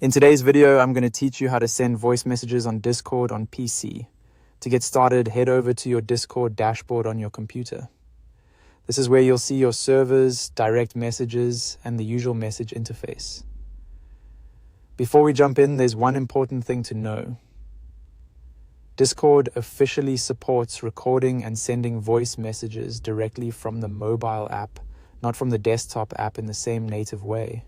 In today's video, I'm going to teach you how to send voice messages on Discord on PC. To get started, head over to your Discord dashboard on your computer. This is where you'll see your servers, direct messages, and the usual message interface. Before we jump in, there's one important thing to know. Discord officially supports recording and sending voice messages directly from the mobile app, not from the desktop app in the same native way.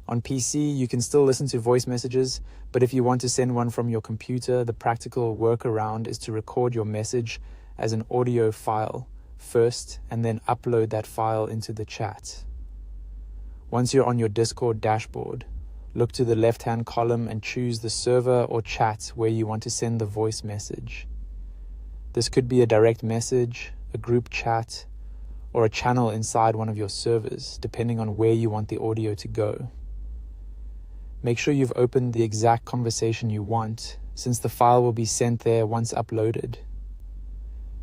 On PC, you can still listen to voice messages, but if you want to send one from your computer, the practical workaround is to record your message as an audio file first and then upload that file into the chat. Once you're on your Discord dashboard, look to the left-hand column and choose the server or chat where you want to send the voice message. This could be a direct message, a group chat, or a channel inside one of your servers, depending on where you want the audio to go. Make sure you've opened the exact conversation you want, since the file will be sent there once uploaded.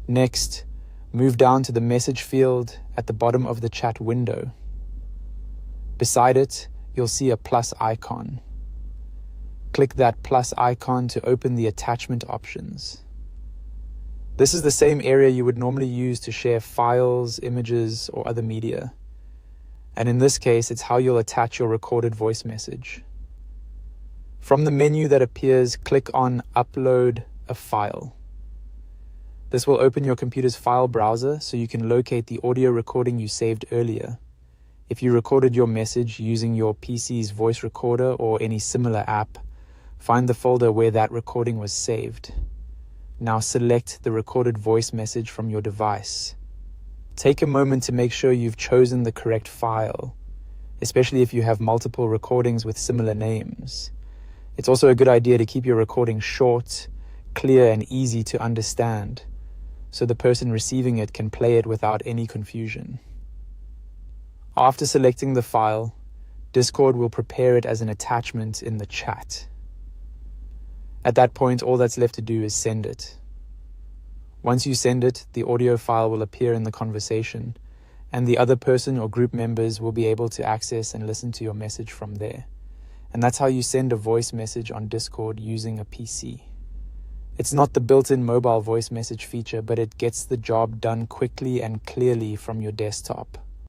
Next, move down to the message field at the bottom of the chat window. Beside it, you'll see a plus icon. Click that plus icon to open the attachment options. This is the same area you would normally use to share files, images, or other media. And in this case, it's how you'll attach your recorded voice message. From the menu that appears, click on Upload a File. This will open your computer's file browser so you can locate the audio recording you saved earlier. If you recorded your message using your PC's voice recorder or any similar app, find the folder where that recording was saved. Now select the recorded voice message from your device. Take a moment to make sure you've chosen the correct file, especially if you have multiple recordings with similar names. It's also a good idea to keep your recording short, clear, and easy to understand, so the person receiving it can play it without any confusion. After selecting the file, Discord will prepare it as an attachment in the chat. At that point, all that's left to do is send it. Once you send it, the audio file will appear in the conversation, and the other person or group members will be able to access and listen to your message from there. And that's how you send a voice message on Discord using a PC. It's not the built-in mobile voice message feature, but it gets the job done quickly and clearly from your desktop.